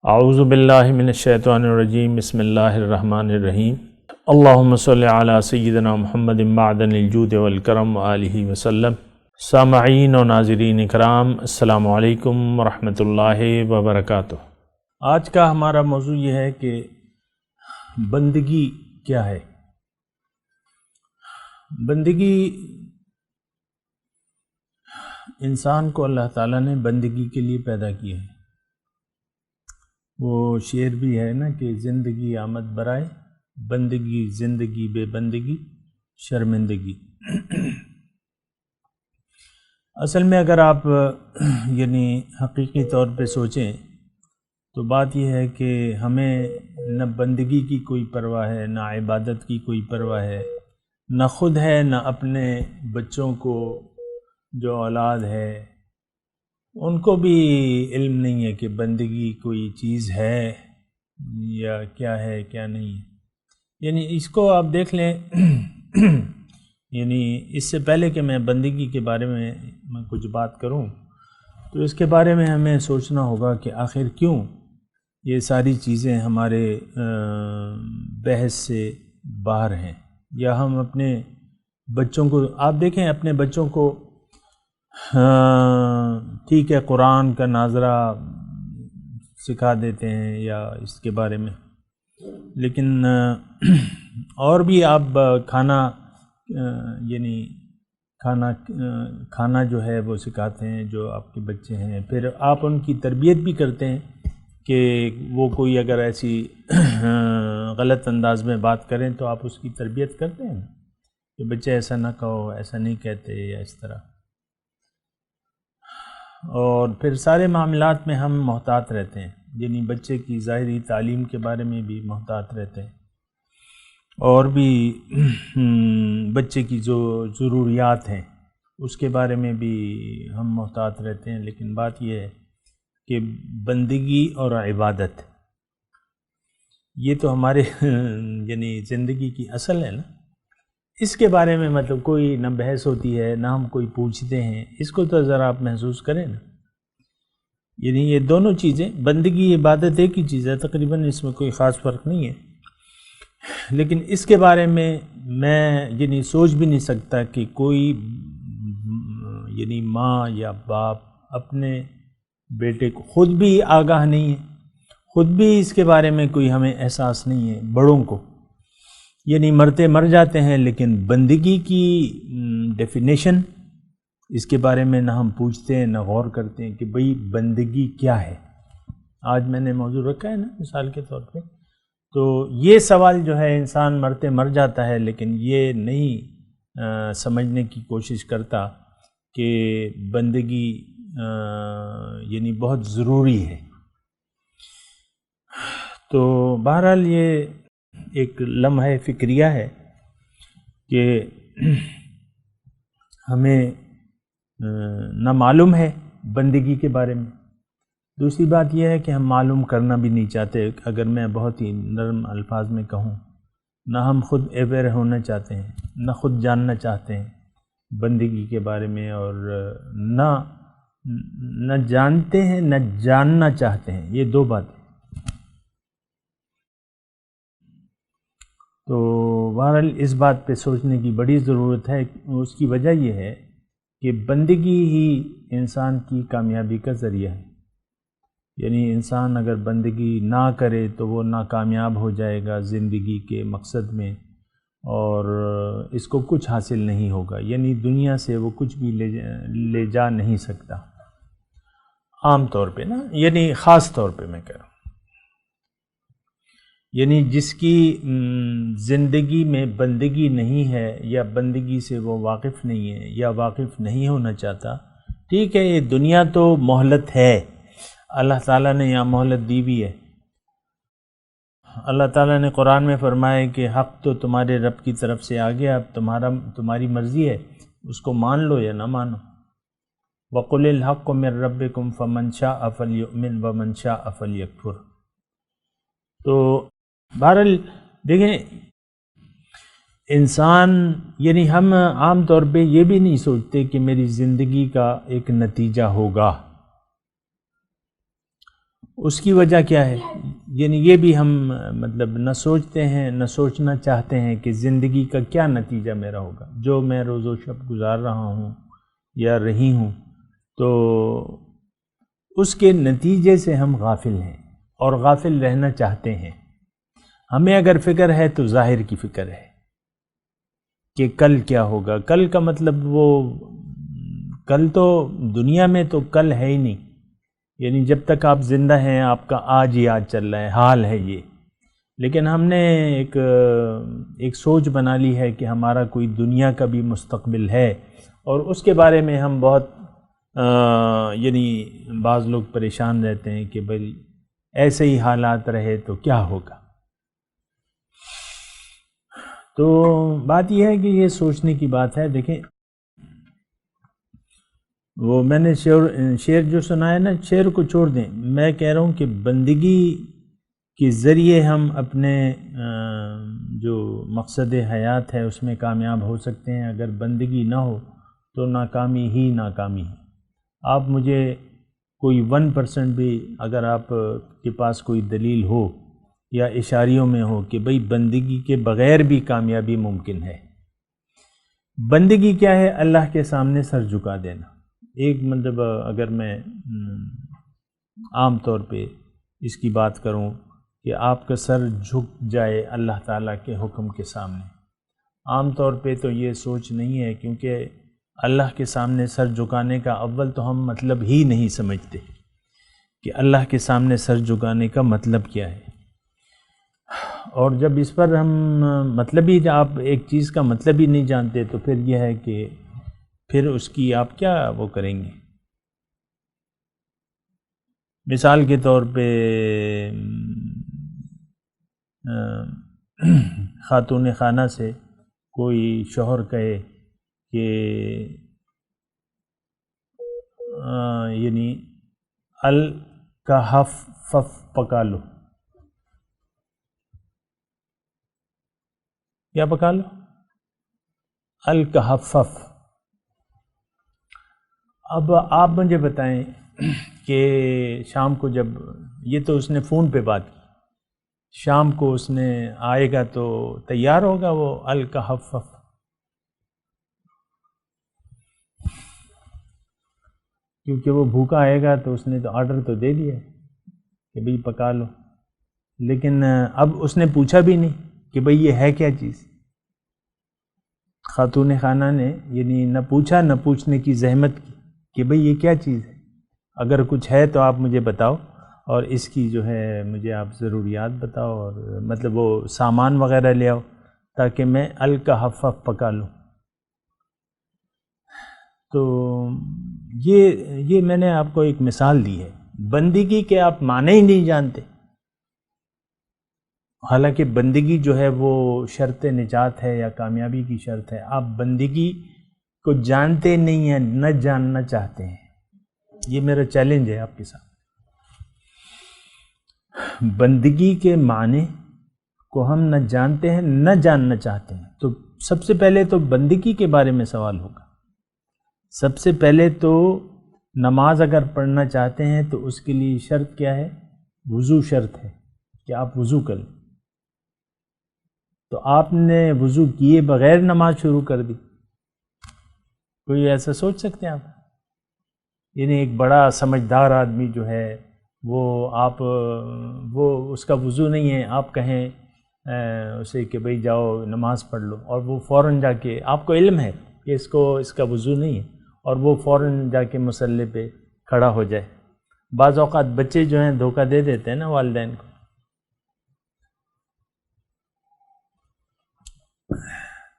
اعوذ باللہ من الشیطان الرجیم بسم اللہ الرحمن الرحیم اللہم صلی علی سیدنا محمد معدن الجود والکرم وآلہ وسلم۔ سامعین و ناظرین اکرام، السلام علیکم ورحمۃ اللہ وبرکاتہ۔ آج کا ہمارا موضوع یہ ہے کہ بندگی کیا ہے۔ بندگی، انسان کو اللہ تعالیٰ نے بندگی کے لیے پیدا کیا ہے۔ وہ شعر بھی ہے نا کہ زندگی آمد برائے بندگی، زندگی بے بندگی شرمندگی۔ اصل میں اگر آپ حقیقی طور پہ سوچیں تو بات یہ ہے کہ ہمیں نہ بندگی کی کوئی پرواہ ہے، نہ عبادت کی کوئی پرواہ ہے، نہ خود ہے، نہ اپنے بچوں کو جو اولاد ہے ان کو بھی علم نہیں ہے کہ بندگی کوئی چیز ہے یا کیا ہے کیا نہیں ہے۔ اس کو آپ دیکھ لیں اس سے پہلے کہ میں بندگی کے بارے میں کچھ بات کروں تو اس کے بارے میں ہمیں سوچنا ہوگا کہ آخر کیوں یہ ساری چیزیں ہمارے بحث سے باہر ہیں، یا ہم اپنے بچوں کو، آپ دیکھیں اپنے بچوں کو ٹھیک ہے قرآن کا ناظرہ سکھا دیتے ہیں یا اس کے بارے میں، لیکن اور بھی آپ کھانا جو ہے وہ سکھاتے ہیں جو آپ کے بچے ہیں، پھر آپ ان کی تربیت بھی کرتے ہیں کہ وہ کوئی اگر ایسی غلط انداز میں بات کریں تو آپ اس کی تربیت کرتے ہیں کہ بچے ایسا نہ کہو، ایسا نہیں کہتے یا اس طرح۔ اور پھر سارے معاملات میں ہم محتاط رہتے ہیں، بچے کی ظاہری تعلیم کے بارے میں بھی محتاط رہتے ہیں، اور بھی بچے کی جو ضروریات ہیں اس کے بارے میں بھی ہم محتاط رہتے ہیں۔ لیکن بات یہ ہے کہ بندگی اور عبادت یہ تو ہمارے زندگی کی اصل ہے نا، اس کے بارے میں کوئی نہ بحث ہوتی ہے نہ ہم کوئی پوچھتے ہیں۔ اس کو تو ذرا آپ محسوس کریں نا، یہ دونوں چیزیں، بندگی عبادت ایک ہی چیز ہے تقریباً، اس میں کوئی خاص فرق نہیں ہے، لیکن اس کے بارے میں میں سوچ بھی نہیں سکتا کہ کوئی ماں یا باپ اپنے بیٹے کو، خود بھی آگاہ نہیں ہے، خود بھی اس کے بارے میں کوئی ہمیں احساس نہیں ہے، بڑوں کو مرتے مر جاتے ہیں، لیکن بندگی کی ڈیفینیشن اس کے بارے میں نہ ہم پوچھتے ہیں نہ غور کرتے ہیں کہ بھئی بندگی کیا ہے۔ آج میں نے موضوع رکھا ہے نا مثال کے طور پہ، تو یہ سوال جو ہے انسان مرتے مر جاتا ہے لیکن یہ نہیں سمجھنے کی کوشش کرتا کہ بندگی بہت ضروری ہے۔ تو بہرحال یہ ایک لمحہ فکریہ ہے کہ ہمیں نہ معلوم ہے بندگی کے بارے میں، دوسری بات یہ ہے کہ ہم معلوم کرنا بھی نہیں چاہتے، اگر میں بہت ہی نرم الفاظ میں کہوں، نہ ہم خود اویئر ہونا چاہتے ہیں، نہ خود جاننا چاہتے ہیں بندگی کے بارے میں، اور نہ جانتے ہیں نہ جاننا چاہتے ہیں، یہ دو باتیں۔ تو بہرحال اس بات پہ سوچنے کی بڑی ضرورت ہے۔ اس کی وجہ یہ ہے کہ بندگی ہی انسان کی کامیابی کا ذریعہ ہے، انسان اگر بندگی نہ کرے تو وہ ناکامیاب ہو جائے گا زندگی کے مقصد میں، اور اس کو کچھ حاصل نہیں ہوگا، دنیا سے وہ کچھ بھی لے جا نہیں سکتا، عام طور پہ نا، خاص طور پہ میں کہہ رہا ہوں، جس کی زندگی میں بندگی نہیں ہے یا بندگی سے وہ واقف نہیں ہے یا واقف نہیں ہونا چاہتا، ٹھیک ہے یہ دنیا تو مہلت ہے، اللہ تعالیٰ نے یہاں مہلت دی بھی ہے۔ اللہ تعالیٰ نے قرآن میں فرمایا کہ حق تو تمہارے رب کی طرف سے آ گیا، اب تمہاری مرضی ہے، اس کو مان لو یا نہ مانو۔ وَقُلِ الْحَقُّ مِن رَبِّكُمْ فَمَنْ شَاءَ فَلْيُؤْمِنْ وَمَنْ شَاءَ فَلْيَكْفُرْ۔ تو بہرحال دیکھیں، انسان ہم عام طور پہ یہ بھی نہیں سوچتے کہ میری زندگی کا ایک نتیجہ ہوگا، اس کی وجہ کیا ہے؟ یعنی یہ بھی ہم مطلب نہ سوچتے ہیں نہ سوچنا چاہتے ہیں کہ زندگی کا کیا نتیجہ میرا ہوگا، جو میں روز و شب گزار رہا ہوں یا رہی ہوں، تو اس کے نتیجے سے ہم غافل ہیں اور غافل رہنا چاہتے ہیں۔ ہمیں اگر فکر ہے تو ظاہر کی فکر ہے کہ کل کیا ہوگا۔ کل کا مطلب وہ کل تو دنیا میں تو کل ہے ہی نہیں، یعنی جب تک آپ زندہ ہیں آپ کا آج ہی آج چل رہا ہے، حال ہے یہ۔ لیکن ہم نے ایک سوچ بنا لی ہے کہ ہمارا کوئی دنیا کا بھی مستقبل ہے، اور اس کے بارے میں ہم بہت یعنی بعض لوگ پریشان رہتے ہیں کہ بھئی ایسے ہی حالات رہے تو کیا ہوگا۔ تو بات یہ ہے کہ یہ سوچنے کی بات ہے۔ دیکھیں وہ میں نے شعر جو سنا ہے نا، شعر کو چھوڑ دیں، میں کہہ رہا ہوں کہ بندگی کے ذریعے ہم اپنے جو مقصد حیات ہے اس میں کامیاب ہو سکتے ہیں۔ اگر بندگی نہ ہو تو ناکامی ہی ناکامی ہے۔ آپ مجھے کوئی 1% بھی اگر آپ کے پاس کوئی دلیل ہو یا اشاریوں میں ہو کہ بھئی بندگی کے بغیر بھی کامیابی ممکن ہے۔ بندگی کیا ہے؟ اللہ کے سامنے سر جھکا دینا۔ ایک مطلب اگر میں عام طور پہ اس کی بات کروں کہ آپ کا سر جھک جائے اللہ تعالیٰ کے حکم کے سامنے، عام طور پہ تو یہ سوچ نہیں ہے، کیونکہ اللہ کے سامنے سر جھکانے کا اول تو ہم مطلب ہی نہیں سمجھتے کہ اللہ کے سامنے سر جھکانے کا مطلب کیا ہے۔ اور جب اس پر ہم مطلب ہی آپ ایک چیز کا مطلب ہی نہیں جانتے تو پھر یہ ہے کہ پھر اس کی آپ کیا وہ کریں گے۔ مثال کے طور پہ خاتون خانہ سے کوئی شوہر کہے کہ یعنی الکحفف پکا لو، کیا پکا لو؟ الکحفف۔ اب آپ مجھے بتائیں کہ شام کو جب یہ تو اس نے فون پہ بات کی، شام کو اس نے آئے گا تو تیار ہوگا وہ الکحفف؟ کیونکہ وہ بھوکا آئے گا تو اس نے تو آرڈر تو دے دیا کہ بھئی پکا لو، لیکن اب اس نے پوچھا بھی نہیں کہ بھئی یہ ہے کیا چیز۔ خاتون خانہ نے یعنی نہ پوچھا نہ پوچھنے کی زحمت کی کہ بھئی یہ کیا چیز ہے، اگر کچھ ہے تو آپ مجھے بتاؤ اور اس کی جو ہے مجھے آپ ضروریات بتاؤ، اور مطلب وہ سامان وغیرہ لے آؤ تاکہ میں الکحفف پکا لوں۔ تو یہ میں نے آپ کو ایک مثال دی ہے۔ بندگی کے آپ معنی ہی نہیں جانتے، حالانکہ بندگی جو ہے وہ شرط نجات ہے یا کامیابی کی شرط ہے۔ آپ بندگی کو جانتے نہیں ہیں، نہ جاننا چاہتے ہیں۔ یہ میرا چیلنج ہے آپ کے ساتھ۔ بندگی کے معنی کو ہم نہ جانتے ہیں نہ جاننا چاہتے ہیں، تو سب سے پہلے تو بندگی کے بارے میں سوال ہوگا۔ سب سے پہلے تو نماز اگر پڑھنا چاہتے ہیں تو اس کے لیے شرط کیا ہے؟ وضو شرط ہے کہ آپ وضو کریں۔ تو آپ نے وضو کیے بغیر نماز شروع کر دی، کوئی ایسا سوچ سکتے ہیں آپ؟ یعنی ایک بڑا سمجھدار آدمی جو ہے وہ اس کا وضو نہیں ہے، آپ کہیں اسے کہ بھئی جاؤ نماز پڑھ لو، اور وہ فوراً جا کے، آپ کو علم ہے کہ اس کا وضو نہیں ہے، اور وہ فوراً جا کے مصلی پہ کھڑا ہو جائے۔ بعض اوقات بچے جو ہیں دھوکہ دے دیتے ہیں نا والدین کو۔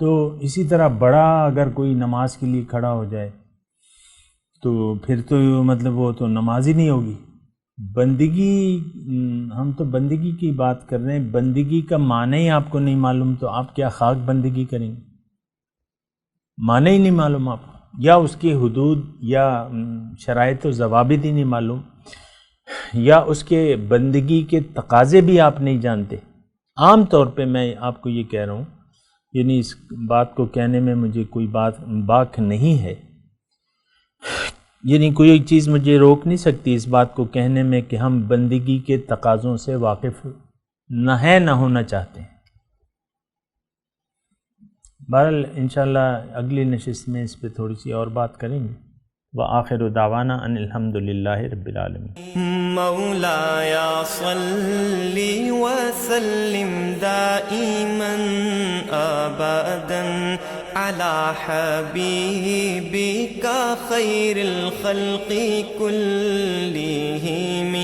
تو اسی طرح بڑا اگر کوئی نماز کے لیے کھڑا ہو جائے تو پھر تو مطلب وہ تو نماز ہی نہیں ہوگی۔ بندگی، ہم تو بندگی کی بات کر رہے ہیں، بندگی کا معنی ہی آپ کو نہیں معلوم تو آپ کیا خاک بندگی کریں گے؟ معنی ہی نہیں معلوم آپ کو، یا اس کی حدود یا شرائط و ضوابط ہی نہیں معلوم، یا اس کے بندگی کے تقاضے بھی آپ نہیں جانتے۔ عام طور پہ میں آپ کو یہ کہہ رہا ہوں، یعنی اس بات کو کہنے میں مجھے کوئی باک نہیں ہے یعنی کوئی چیز مجھے روک نہیں سکتی اس بات کو کہنے میں کہ ہم بندگی کے تقاضوں سے واقف نہ ہونا چاہتے ہیں۔ بہرحال انشاءاللہ اگلی نشست میں اس پہ تھوڑی سی اور بات کریں گے۔ وآخر دعوانا ان الحمدللہ رب العالمین۔ مولاي صل وسلم دائما ابدا على حبيبك خير الخلق كلهم